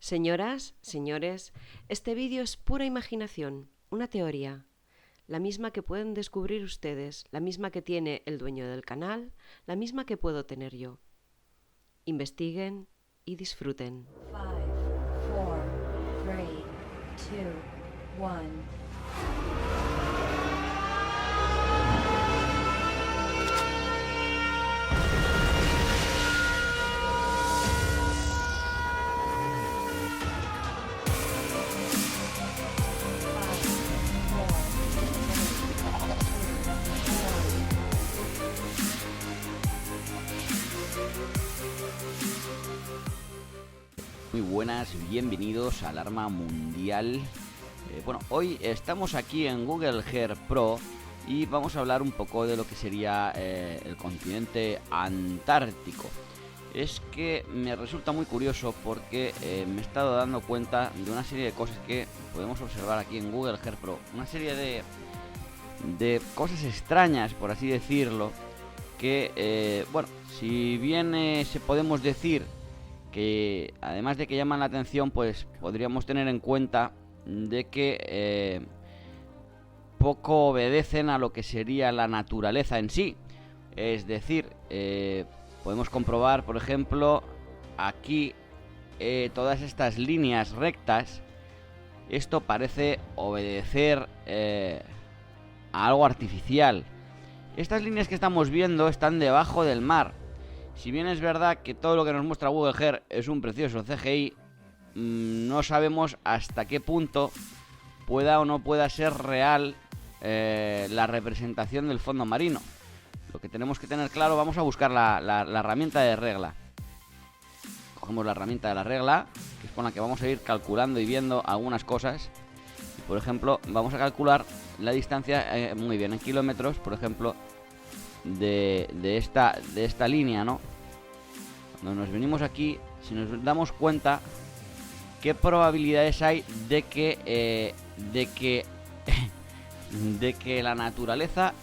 Señoras, señores, este vídeo es pura imaginación, una teoría, la misma que pueden descubrir ustedes, la misma que tiene el dueño del canal, la misma que puedo tener yo. Investiguen y disfruten. 5, 4, 3, 2, 1. Muy buenas, bienvenidos a Alarma Mundial. Hoy estamos aquí en Google Earth Pro y vamos a hablar un poco de lo que sería el continente antártico. Es que me resulta muy curioso porque me he estado dando cuenta de una serie de cosas que podemos observar aquí en Google Earth Pro. Una serie de cosas extrañas, por así decirlo, que, si bien podemos decir que además de que llaman la atención, pues podríamos tener en cuenta de que poco obedecen a lo que sería la naturaleza en sí. Es decir, podemos comprobar, por ejemplo, aquí todas estas líneas rectas. Esto parece obedecer a algo artificial. Estas líneas que estamos viendo están debajo del mar. Si bien es verdad que todo lo que nos muestra Google Earth es un precioso CGI, no sabemos hasta qué punto pueda o no pueda ser real la representación del fondo marino. Lo que tenemos que tener claro, vamos a buscar la herramienta de regla. Cogemos la herramienta de la regla, que es con la que vamos a ir calculando y viendo algunas cosas. Por ejemplo, vamos a calcular la distancia, muy bien, en kilómetros, por ejemplo, de esta línea, ¿no? Cuando nos venimos aquí, si nos damos cuenta, ¿qué probabilidades hay de que la naturaleza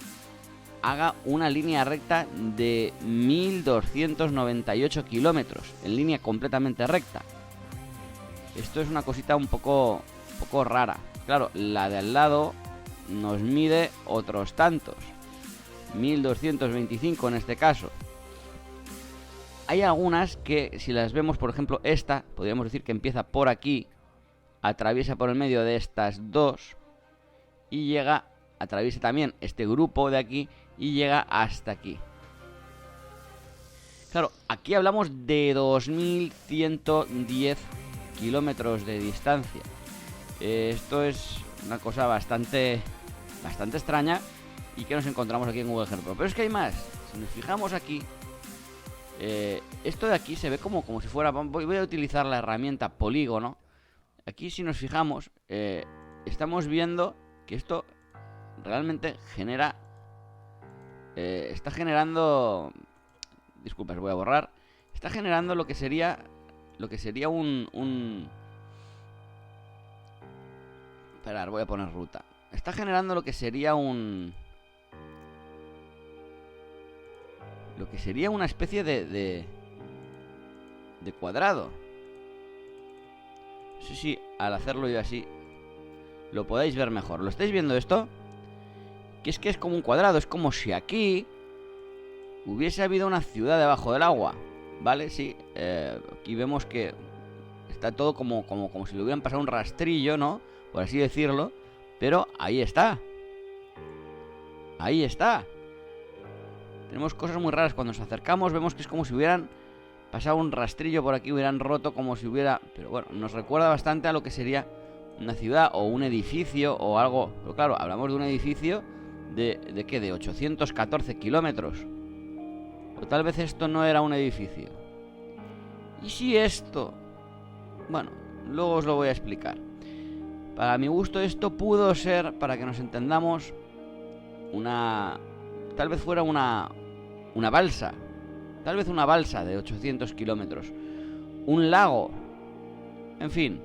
haga una línea recta de 1298 kilómetros, en línea completamente recta? Esto es una cosita un poco rara. Claro, la de al lado nos mide otros tantos, 1225 en este caso. Hay algunas que, si las vemos, por ejemplo esta, podríamos decir que empieza por aquí, atraviesa por el medio de estas dos y llega, atraviesa también este grupo de aquí y llega hasta aquí. Claro, aquí hablamos de 2110 kilómetros de distancia. Esto es una cosa bastante extraña y que nos encontramos aquí en Google Earth Pro. Pero es que hay más. Si nos fijamos aquí, esto de aquí se ve como si fuera... Voy a utilizar la herramienta polígono. Aquí, si nos fijamos, estamos viendo que esto realmente genera... está generando... Disculpas, voy a borrar. Está generando lo que sería un... Esperar, voy a poner ruta. Está generando lo que sería una especie de cuadrado. No sé si al hacerlo yo así lo podéis ver mejor. ¿Lo estáis viendo esto? Que es como un cuadrado. Es como si aquí hubiese habido una ciudad debajo del agua, ¿vale? Sí, aquí vemos que está todo como si le hubieran pasado un rastrillo, ¿no? Por así decirlo. Pero ahí está. Ahí está. Tenemos cosas muy raras. Cuando nos acercamos vemos que es como si hubieran pasado un rastrillo por aquí, hubieran roto como si hubiera... Pero bueno, nos recuerda bastante a lo que sería una ciudad o un edificio o algo. Pero claro, hablamos de un edificio ¿de qué? De 814 kilómetros. O tal vez esto no era un edificio. ¿Y si esto? Bueno, luego os lo voy a explicar. Para mi gusto esto pudo ser, para que nos entendamos, tal vez fuera una balsa. Tal vez una balsa de 800 kilómetros. Un lago. En fin.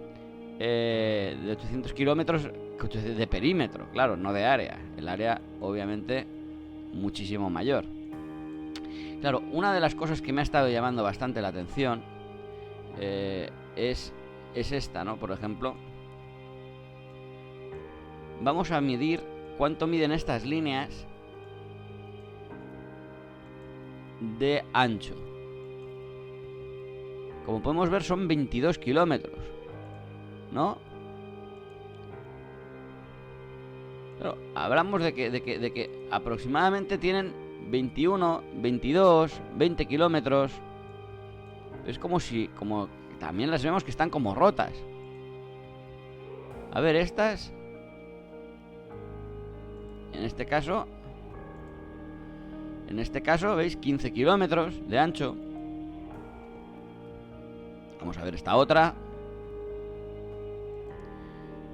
De 800 kilómetros de perímetro, claro, no de área. El área, obviamente, muchísimo mayor. Claro, una de las cosas que me ha estado llamando bastante la atención es es esta, ¿no? Por ejemplo, vamos a medir cuánto miden estas líneas de ancho. Como podemos ver, son 22 kilómetros, ¿no? Pero hablamos de que aproximadamente tienen 21, 22, 20 kilómetros. Es como también las vemos que están como rotas. A ver, estas, en este caso, ¿veis? 15 kilómetros de ancho. Vamos a ver esta otra.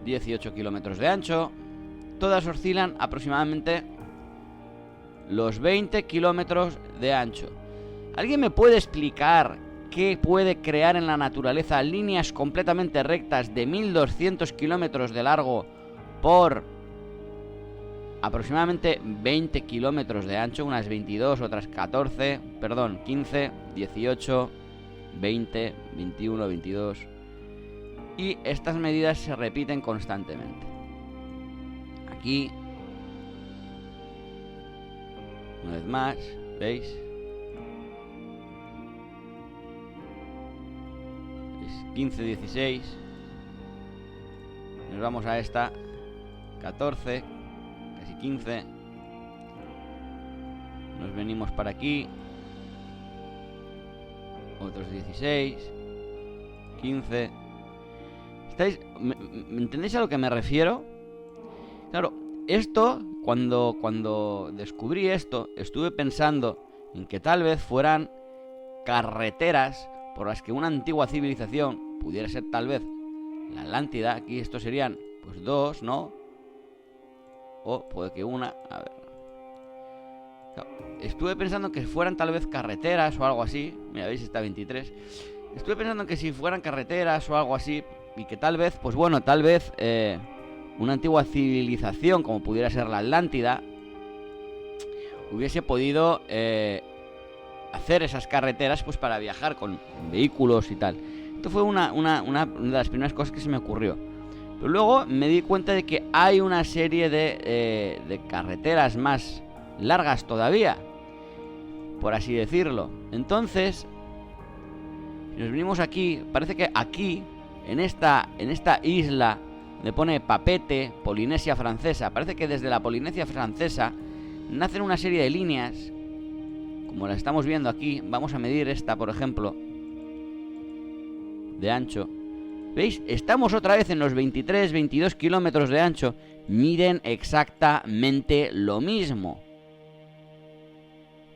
18 kilómetros de ancho. Todas oscilan aproximadamente los 20 kilómetros de ancho. ¿Alguien me puede explicar qué puede crear en la naturaleza líneas completamente rectas de 1200 kilómetros de largo por aproximadamente 20 kilómetros de ancho? Unas 22, otras 14, perdón, 15, 18, 20, 21, 22. Y estas medidas se repiten constantemente. Aquí, una vez más, ¿veis? Es 15, 16. Nos vamos a esta, 14, casi 15. Nos venimos para aquí, otros 16, 15. ¿Me entendéis a lo que me refiero? Claro, esto, cuando descubrí esto, estuve pensando en que tal vez fueran carreteras por las que una antigua civilización, pudiera ser tal vez la Atlántida, aquí estos serían pues 2, ¿no? O puede que una, a ver. Claro, estuve pensando que fueran tal vez carreteras o algo así. Mira, veis, está 23. Estuve pensando que si fueran carreteras o algo así, y que tal vez, pues bueno, tal vez una antigua civilización, como pudiera ser la Atlántida, hubiese podido hacer esas carreteras pues para viajar con vehículos y tal. Esto fue una de las primeras cosas que se me ocurrió. Pero luego me di cuenta de que hay una serie de carreteras más largas todavía, por así decirlo. Entonces, si nos venimos aquí, parece que aquí, en esta isla, me pone Papete, Polinesia Francesa. Parece que desde la Polinesia Francesa nacen una serie de líneas, como las estamos viendo aquí. Vamos a medir esta, por ejemplo, de ancho. ¿Veis? Estamos otra vez en los 23, 22 kilómetros de ancho. Miren exactamente lo mismo.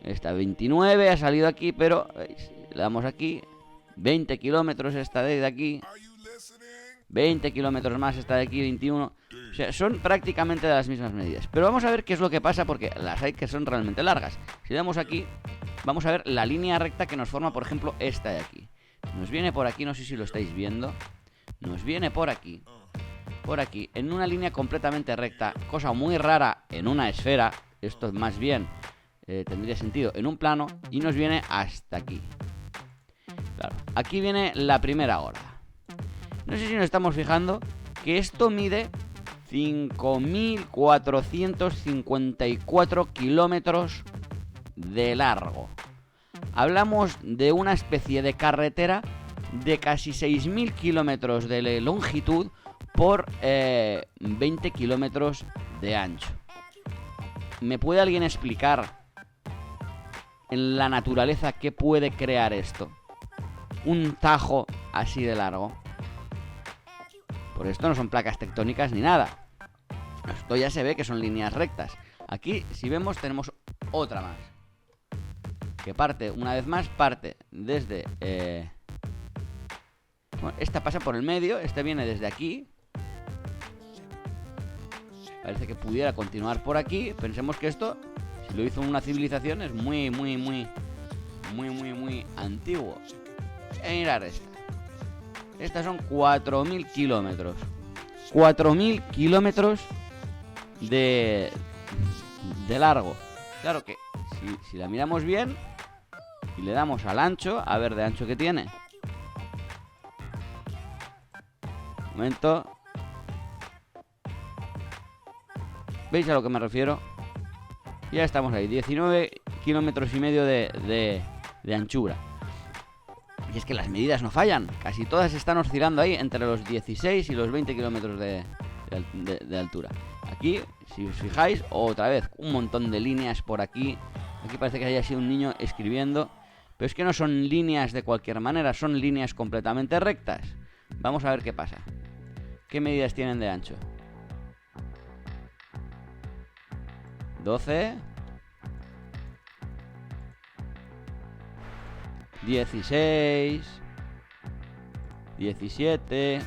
Esta 29 ha salido aquí, pero ¿veis? Le damos aquí. 20 kilómetros esta de aquí. 20 kilómetros más esta de aquí, 21. O sea, son prácticamente de las mismas medidas. Pero vamos a ver qué es lo que pasa, porque las hay que son realmente largas. Si le damos aquí, vamos a ver la línea recta que nos forma, por ejemplo, esta de aquí. Nos viene por aquí, no sé si lo estáis viendo. Nos viene por aquí, en una línea completamente recta. Cosa muy rara en una esfera. Esto más bien tendría sentido en un plano. Y nos viene hasta aquí. Claro, aquí viene la primera hora. No sé si nos estamos fijando que esto mide 5.454 kilómetros de largo. Hablamos de una especie de carretera de casi 6.000 kilómetros de longitud por 20 kilómetros de ancho. ¿Me puede alguien explicar en la naturaleza qué puede crear esto? Un tajo así de largo. Por esto no son placas tectónicas ni nada. Esto ya se ve que son líneas rectas. Aquí, si vemos, tenemos otra más. Que parte, una vez más, parte desde... Bueno, esta pasa por el medio, esta viene desde aquí. Parece que pudiera continuar por aquí. Pensemos que esto, si lo hizo una civilización, es muy antiguo. Mirar esta. Estas son 4.000 kilómetros. 4.000 kilómetros de largo. Claro que si la miramos bien y le damos al ancho, a ver de ancho que tiene. Momento. ¿Veis a lo que me refiero? Ya estamos ahí, 19 kilómetros y medio de anchura. Y es que las medidas no fallan. Casi todas están oscilando ahí entre los 16 y los 20 kilómetros de altura. Aquí, si os fijáis, otra vez, un montón de líneas por aquí. Aquí parece que haya sido un niño escribiendo. Pero es que no son líneas de cualquier manera, son líneas completamente rectas. Vamos a ver qué pasa. ¿Qué medidas tienen de ancho? 12, 16, 17,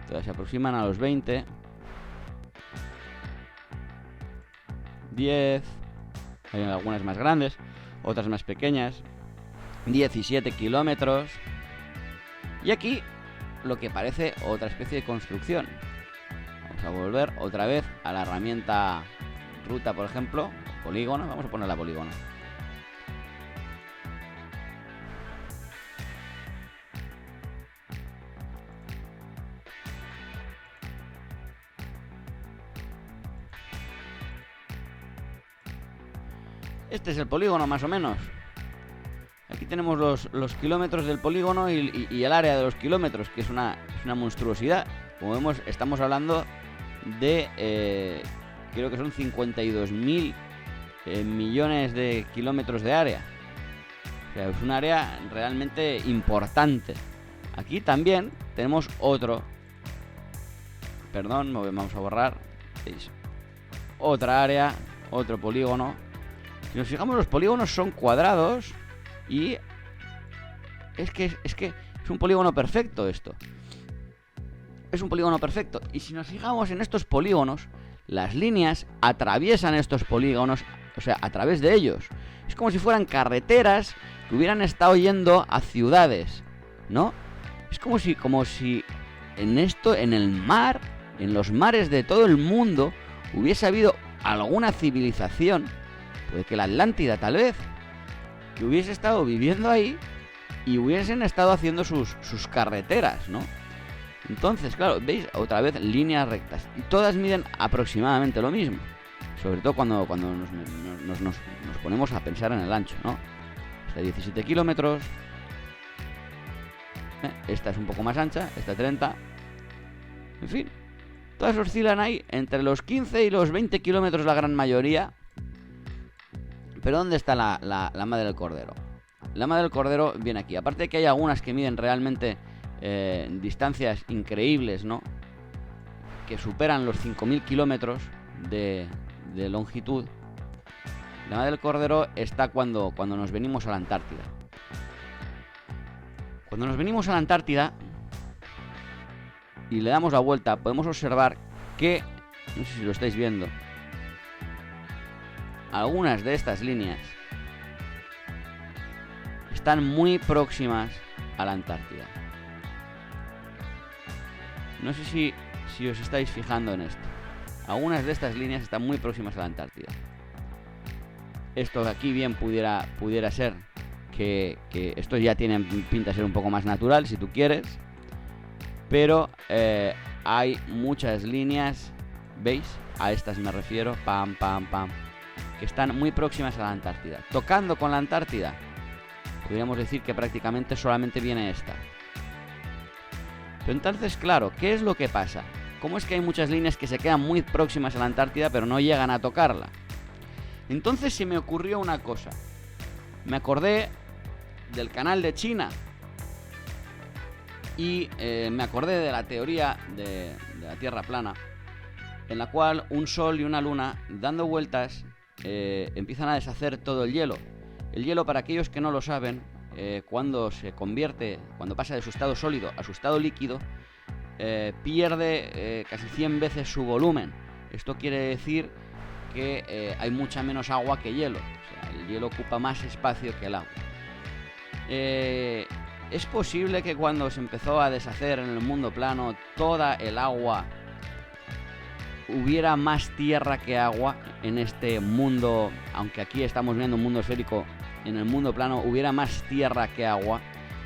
todas se aproximan a los 20, 10, hay algunas más grandes, otras más pequeñas, 17 kilómetros, y aquí lo que parece otra especie de construcción. Vamos a volver otra vez a la herramienta ruta, por ejemplo, polígono. Vamos a poner la polígono. Este es el polígono, más o menos. Aquí tenemos los kilómetros del polígono y el área de los kilómetros, que es una monstruosidad. Como vemos, estamos hablando de... creo que son 52.000 millones de kilómetros de área. O sea, es un área realmente importante. Aquí también tenemos otro. Perdón, vamos a borrar. ¿Veis? Otra área, otro polígono. Si nos fijamos, los polígonos son cuadrados y es que es un polígono perfecto esto. Es un polígono perfecto. Y si nos fijamos en estos polígonos, las líneas atraviesan estos polígonos, o sea, a través de ellos. Es como si fueran carreteras que hubieran estado yendo a ciudades, ¿no? Es como si en el mar, en los mares de todo el mundo, hubiese habido alguna civilización, puede que la Atlántida tal vez, que hubiese estado viviendo ahí y hubiesen estado haciendo sus carreteras, ¿no? Entonces, claro, veis otra vez líneas rectas y todas miden aproximadamente lo mismo, sobre todo cuando nos ponemos a pensar en el ancho, ¿no? Esta 17 kilómetros, esta es un poco más ancha, esta 30, en fin, todas oscilan ahí entre los 15 y los 20 kilómetros la gran mayoría. Pero ¿dónde está la madre del cordero? La madre del cordero viene aquí. Aparte de que hay algunas que miden realmente distancias increíbles, ¿no? Que superan los 5.000 kilómetros de longitud. La madre del cordero está cuando nos venimos a la Antártida. Cuando nos venimos a la Antártida y le damos la vuelta, podemos observar que, no sé si lo estáis viendo, algunas de estas líneas están muy próximas a la Antártida. No sé si os estáis fijando en esto. Algunas de estas líneas están muy próximas a la Antártida. Esto de aquí bien pudiera ser que esto ya tiene pinta de ser un poco más natural, si tú quieres. Pero hay muchas líneas, ¿veis? A estas me refiero, pam, pam, pam, que están muy próximas a la Antártida. Tocando con la Antártida, podríamos decir que prácticamente solamente viene esta. Pero entonces, claro, ¿qué es lo que pasa? ¿Cómo es que hay muchas líneas que se quedan muy próximas a la Antártida pero no llegan a tocarla? Entonces se me ocurrió una cosa. Me acordé del canal de China y me acordé de la teoría de la Tierra plana, en la cual un sol y una luna dando vueltas empiezan a deshacer todo el hielo. El hielo, para aquellos que no lo saben, cuando pasa de su estado sólido a su estado líquido, pierde casi 100 veces su volumen. Esto quiere decir que hay mucha menos agua que hielo. O sea, el hielo ocupa más espacio que el agua. Es posible que cuando se empezó a deshacer en el mundo plano toda el agua, hubiera más tierra que agua en este mundo, aunque aquí estamos viendo un mundo esférico. En el mundo plano hubiera más tierra que agua,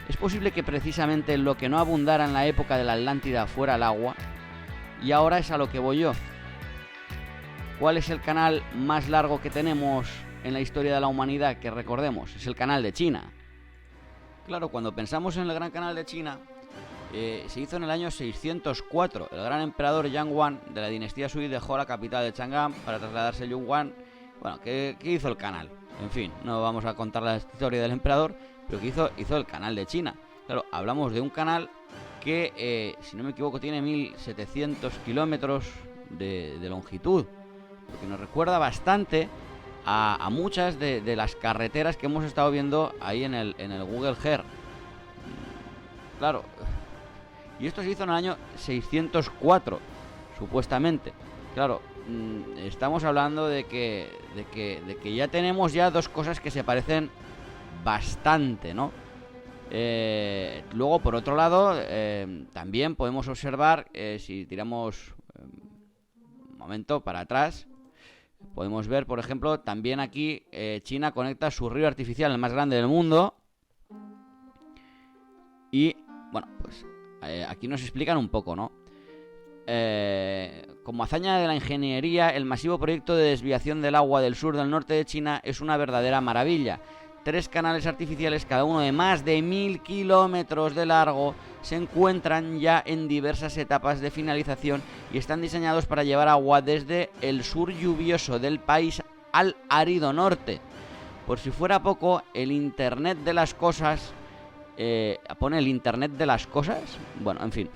¿Es posible que precisamente lo que no abundara en la época de la Atlántida fuera el agua? Y ahora es a lo que voy yo. ¿Cuál es el canal más largo que tenemos en la historia de la humanidad que recordemos? Es el canal de China. Claro, cuando pensamos en el gran canal de China, se hizo en el año 604. El gran emperador Yang Wan de la dinastía Sui dejó la capital de Chang'an para trasladarse a Yunnan. Bueno, ¿qué hizo el canal? En fin, no vamos a contar la historia del emperador, pero ¿qué hizo el canal de China? Claro, hablamos de un canal que, si no me equivoco, tiene 1700 kilómetros de longitud, lo que nos recuerda bastante a muchas de las carreteras que hemos estado viendo ahí en el Google Earth. Claro, y esto se hizo en el año 604, supuestamente. Claro, estamos hablando de que ya tenemos dos cosas que se parecen bastante, ¿no? Luego, por otro lado, también podemos observar, si tiramos un momento para atrás, podemos ver, por ejemplo, también aquí China conecta su río artificial, el más grande del mundo. Y, bueno, pues aquí nos explican un poco, ¿no? Como hazaña de la ingeniería, el masivo proyecto de desviación del agua del sur del norte de China es una verdadera maravilla. 3 canales artificiales, cada uno de más de 1000 kilómetros de largo, se encuentran ya en diversas etapas de finalización y están diseñados para llevar agua desde el sur lluvioso del país al árido norte. Por si fuera poco, el Internet de las cosas... ¿pone el Internet de las cosas? Bueno, en fin.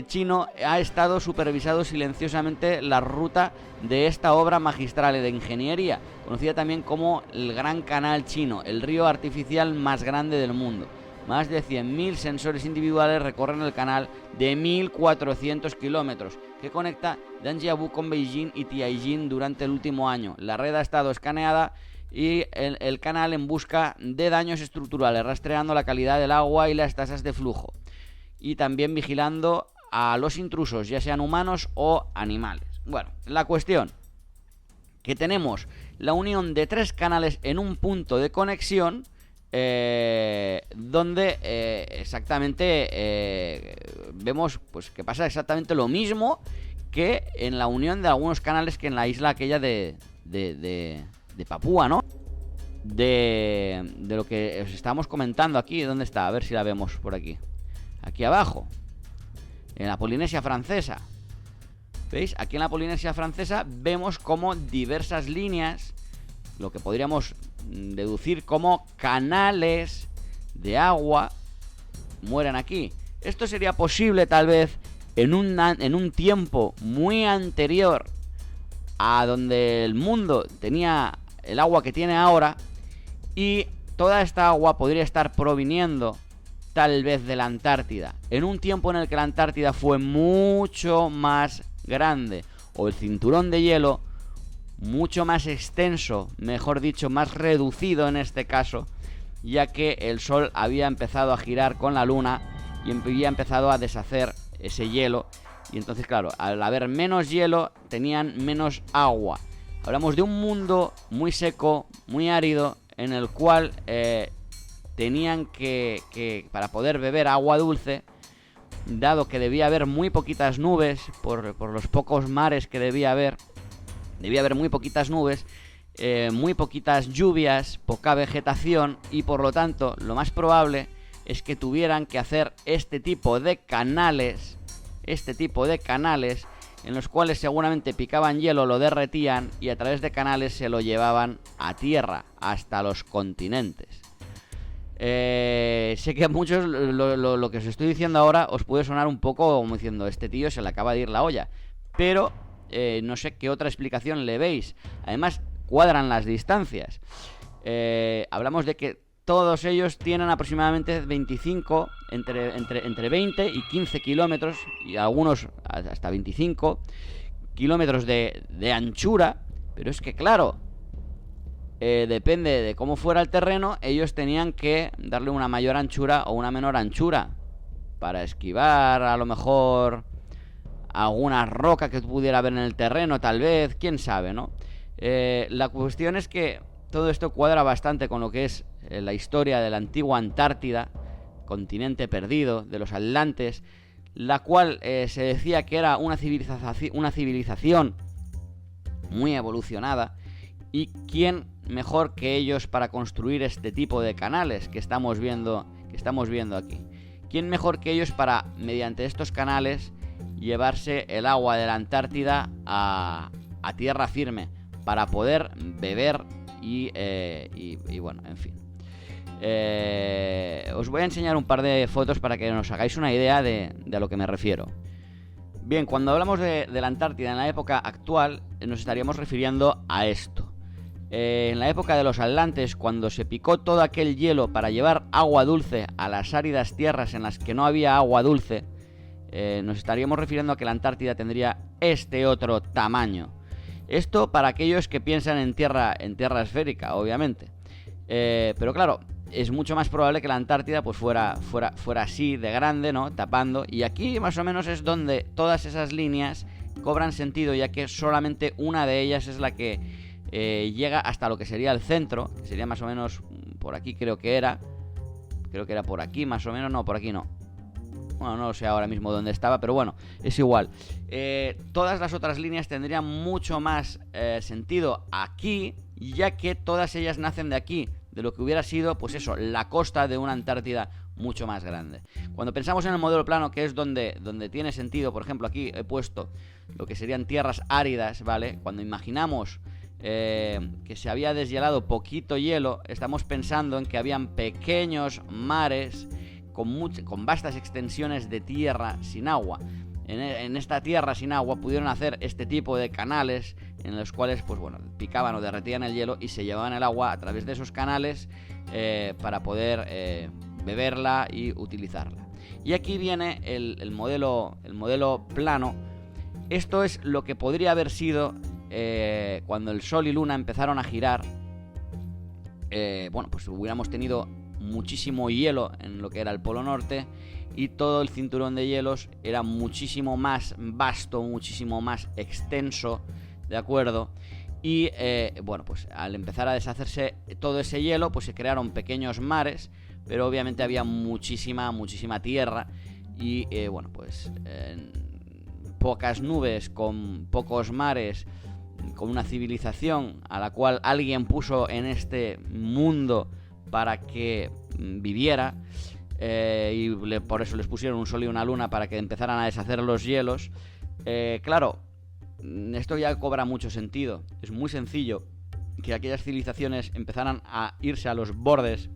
Chino ha estado supervisado silenciosamente la ruta de esta obra magistral de ingeniería, conocida también como el Gran Canal Chino, el río artificial más grande del mundo. Más de 100.000 sensores individuales recorren el canal de 1.400 kilómetros que conecta Danjiabu con Beijing y Tianjin durante el último año. La red ha estado escaneada y el canal en busca de daños estructurales, rastreando la calidad del agua y las tasas de flujo, y también vigilando a los intrusos, ya sean humanos o animales. Bueno, la cuestión, que tenemos la unión de 3 canales en un punto de conexión, donde exactamente vemos pues que pasa exactamente lo mismo que en la unión de algunos canales que en la isla aquella de Papúa, ¿no? De lo que os estamos comentando aquí. ¿Dónde está? A ver si la vemos por aquí. Aquí abajo, en la Polinesia Francesa. ¿Veis? Aquí en la Polinesia Francesa vemos como diversas líneas, lo que podríamos deducir como canales de agua, mueren aquí. Esto sería posible tal vez en un tiempo muy anterior a donde el mundo tenía el agua que tiene ahora, y toda esta agua podría estar proviniendo tal vez de la Antártida, en un tiempo en el que la Antártida fue mucho más grande, o el cinturón de hielo mucho más extenso, mejor dicho, más reducido en este caso, ya que el Sol había empezado a girar con la Luna y había empezado a deshacer ese hielo, y entonces, claro, al haber menos hielo, tenían menos agua. Hablamos de un mundo muy seco, muy árido, en el cual tenían que para poder beber agua dulce, dado que debía haber muy poquitas nubes, por los pocos mares que debía haber muy poquitas nubes, muy poquitas lluvias, poca vegetación, y por lo tanto, lo más probable es que tuvieran que hacer este tipo de canales, en los cuales seguramente picaban hielo, lo derretían y a través de canales se lo llevaban a tierra, hasta los continentes. Sé que a muchos lo que os estoy diciendo ahora os puede sonar un poco como diciendo, este tío se le acaba de ir la olla, pero no sé qué otra explicación le veis. Además, cuadran las distancias. Hablamos de que todos ellos tienen aproximadamente 25, entre 20 y 15 kilómetros, y algunos hasta 25 kilómetros de anchura. Pero es que, claro, depende de cómo fuera el terreno, ellos tenían que darle una mayor anchura o una menor anchura para esquivar a lo mejor alguna roca que pudiera haber en el terreno, tal vez, quién sabe, ¿no? La cuestión es que todo esto cuadra bastante con lo que es la historia de la antigua Antártida, continente perdido, de los Atlantes, la cual se decía que era una civilización muy evolucionada, y quién mejor que ellos para construir este tipo de canales que estamos viendo aquí. ¿Quién mejor que ellos para, mediante estos canales, llevarse el agua de la Antártida a tierra firme para poder beber y bueno, en fin. Os voy a enseñar un par de fotos para que nos hagáis una idea de a lo que me refiero. Bien, cuando hablamos de la Antártida en la época actual, nos estaríamos refiriendo a esto. En la época de los Atlantes, cuando se picó todo aquel hielo para llevar agua dulce a las áridas tierras en las que no había agua dulce, nos estaríamos refiriendo a que la Antártida tendría este otro tamaño. Esto para aquellos que piensan en tierra esférica, obviamente. Pero claro, es mucho más probable que la Antártida pues fuera así de grande, ¿no? Tapando. Y aquí más o menos es donde todas esas líneas cobran sentido, ya que solamente una de ellas es la que llega hasta lo que sería el centro, que sería más o menos por aquí, creo que era por aquí más o menos. No, por aquí no. Bueno, no sé ahora mismo dónde estaba, pero bueno, es igual. Todas las otras líneas tendrían mucho más sentido aquí, ya que todas ellas nacen de aquí, de lo que hubiera sido, pues eso, la costa de una Antártida mucho más grande. Cuando pensamos en el modelo plano, que es donde tiene sentido, por ejemplo, aquí he puesto lo que serían tierras áridas, ¿vale? Cuando imaginamos que se había deshielado poquito hielo, estamos pensando en que habían pequeños mares con vastas extensiones de tierra sin agua. En esta tierra sin agua pudieron hacer este tipo de canales en los cuales, pues bueno, picaban o derretían el hielo y se llevaban el agua a través de esos canales para poder beberla y utilizarla. Y aquí viene el modelo plano. Esto es lo que podría haber sido cuando el Sol y Luna empezaron a girar. Bueno, pues hubiéramos tenido muchísimo hielo en lo que era el Polo Norte, y todo el cinturón de hielos era muchísimo más vasto, muchísimo más extenso, ¿de acuerdo? Y bueno, pues al empezar a deshacerse todo ese hielo, pues se crearon pequeños mares, pero obviamente había muchísima tierra, y bueno, pues pocas nubes, con pocos mares, con una civilización a la cual alguien puso en este mundo para que viviera, y por eso les pusieron un sol y una luna para que empezaran a deshacer los hielos. Claro, esto ya cobra mucho sentido. Es muy sencillo que aquellas civilizaciones empezaran a irse a los bordes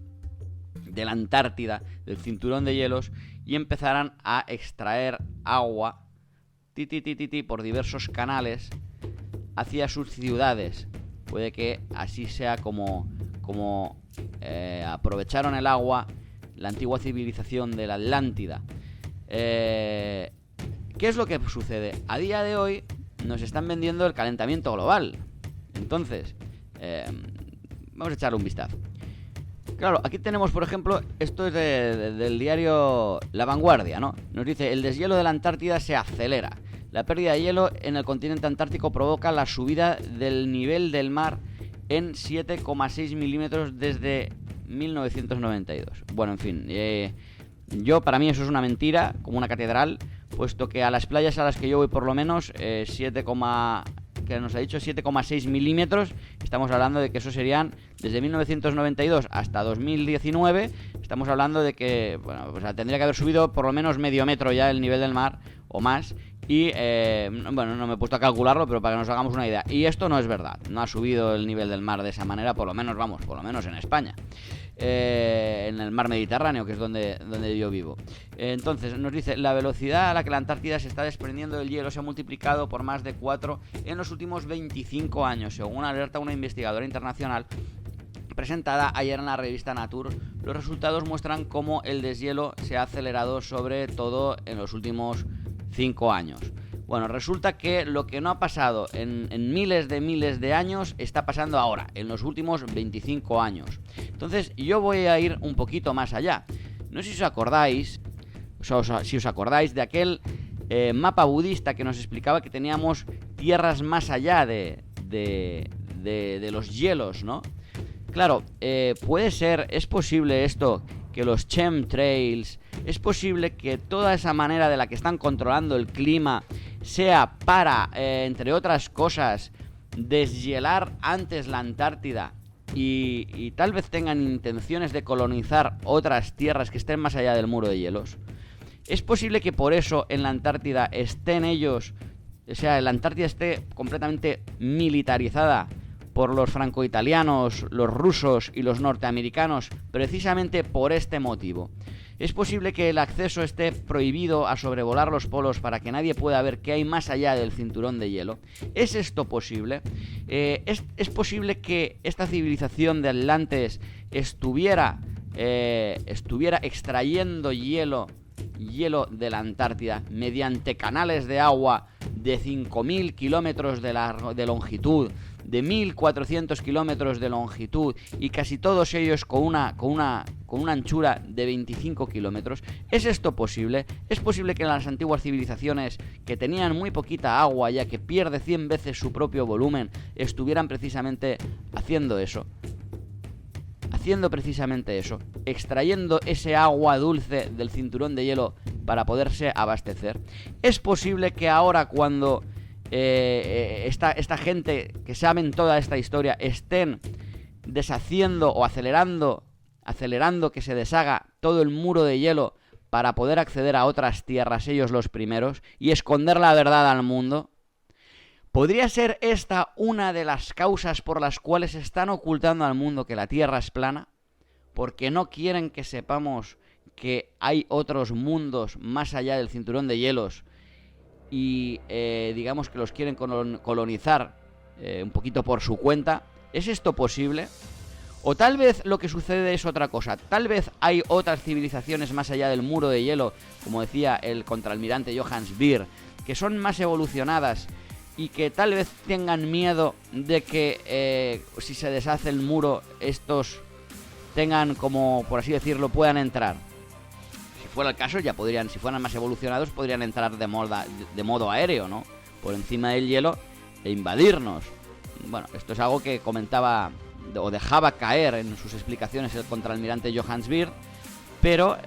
de la Antártida, del cinturón de hielos, y empezaran a extraer agua por diversos canales hacia sus ciudades. Puede que así sea como aprovecharon el agua la antigua civilización de la Atlántida. ¿Qué es lo que sucede? A día de hoy nos están vendiendo el calentamiento global. Entonces, vamos a echarle un vistazo. Claro, aquí tenemos, por ejemplo, esto es del diario La Vanguardia, ¿no? Nos dice: el deshielo de la Antártida se acelera. La pérdida de hielo en el continente antártico provoca la subida del nivel del mar en 7,6 milímetros desde 1992. Bueno, en fin, para mí eso es una mentira, como una catedral, puesto que a las playas a las que yo voy, por lo menos, 7,6 milímetros, estamos hablando de que eso serían, desde 1992 hasta 2019, estamos hablando de que, bueno, pues tendría que haber subido por lo menos medio metro ya el nivel del mar, o más. Y, bueno, no me he puesto a calcularlo, pero para que nos hagamos una idea. Y esto no es verdad, no ha subido el nivel del mar de esa manera, por lo menos en España. En el mar Mediterráneo, que es donde yo vivo. Entonces, nos dice: la velocidad a la que la Antártida se está desprendiendo del hielo se ha multiplicado por más de 4 en los últimos 25 años, según alerta una investigadora internacional presentada ayer en la revista Nature. Los resultados muestran cómo el deshielo se ha acelerado, sobre todo en los últimos 5 años. Bueno, resulta que lo que no ha pasado en miles de años está pasando ahora, en los últimos 25 años. Entonces, yo voy a ir un poquito más allá. No sé si os acordáis, de aquel mapa budista que nos explicaba que teníamos tierras más allá de los hielos, ¿no? Claro, es posible esto, que los chemtrails, es posible que toda esa manera de la que están controlando el clima sea para, entre otras cosas, deshielar antes la Antártida y tal vez tengan intenciones de colonizar otras tierras que estén más allá del muro de hielos. Es posible que por eso en la Antártida estén ellos, o sea, la Antártida esté completamente militarizada por los franco-italianos, los rusos y los norteamericanos, precisamente por este motivo. Es posible que el acceso esté prohibido a sobrevolar los polos para que nadie pueda ver qué hay más allá del cinturón de hielo. ¿Es esto posible? ¿Es posible que esta civilización de Atlantes estuviera extrayendo hielo de la Antártida mediante canales de agua de 5.000 kilómetros de longitud, de 1.400 kilómetros de longitud y casi todos ellos con una anchura de 25 kilómetros? ¿Es esto posible? ¿Es posible que las antiguas civilizaciones, que tenían muy poquita agua ya que pierde 100 veces su propio volumen, estuvieran precisamente haciendo eso? Extrayendo ese agua dulce del cinturón de hielo para poderse abastecer. Es posible que ahora, cuando esta gente que saben toda esta historia estén deshaciendo o acelerando que se deshaga todo el muro de hielo para poder acceder a otras tierras, ellos los primeros, y esconder la verdad al mundo. ¿Podría ser esta una de las causas por las cuales están ocultando al mundo que la Tierra es plana? Porque no quieren que sepamos que hay otros mundos más allá del cinturón de hielos y digamos que los quieren colonizar un poquito por su cuenta. ¿Es esto posible? O tal vez lo que sucede es otra cosa. Tal vez hay otras civilizaciones más allá del muro de hielo, como decía el contraalmirante Johannes Beer, que son más evolucionadas y que tal vez tengan miedo de que si se deshace el muro, estos tengan, como por así decirlo, puedan entrar. Si fuera el caso, ya podrían, si fueran más evolucionados, podrían entrar de modo aéreo, ¿no? Por encima del hielo e invadirnos. Bueno, esto es algo que comentaba o dejaba caer en sus explicaciones el contraalmirante Johannes Beer, pero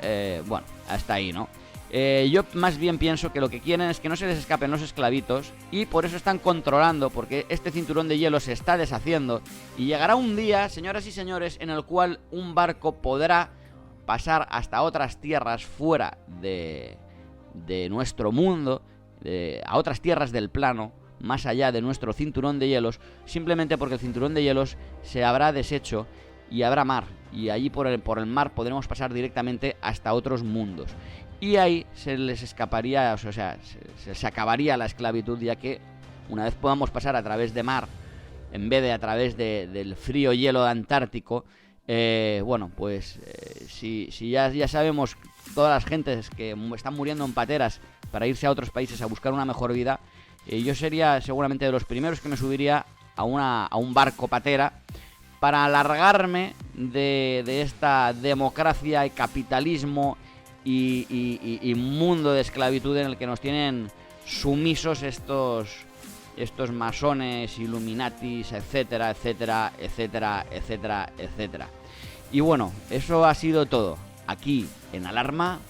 bueno, hasta ahí, ¿no? Yo más bien pienso que lo que quieren es que no se les escapen los esclavitos y por eso están controlando, porque este cinturón de hielo se está deshaciendo y llegará un día, señoras y señores, en el cual un barco podrá pasar hasta otras tierras fuera de nuestro mundo, a otras tierras del plano, más allá de nuestro cinturón de hielos, simplemente porque el cinturón de hielos se habrá deshecho y habrá mar, y allí por el mar podremos pasar directamente hasta otros mundos. Y ahí se les escaparía, o sea, se acabaría la esclavitud, ya que una vez podamos pasar a través de mar, en vez de a través del frío hielo antártico, bueno, pues si ya sabemos todas las gentes que están muriendo en pateras para irse a otros países a buscar una mejor vida, yo sería seguramente de los primeros que me subiría a un barco patera para alargarme de esta democracia y capitalismo y mundo de esclavitud en el que nos tienen sumisos estos masones, illuminatis, etcétera, etcétera, etcétera, etcétera, etcétera. Y bueno, eso ha sido todo aquí en Alarma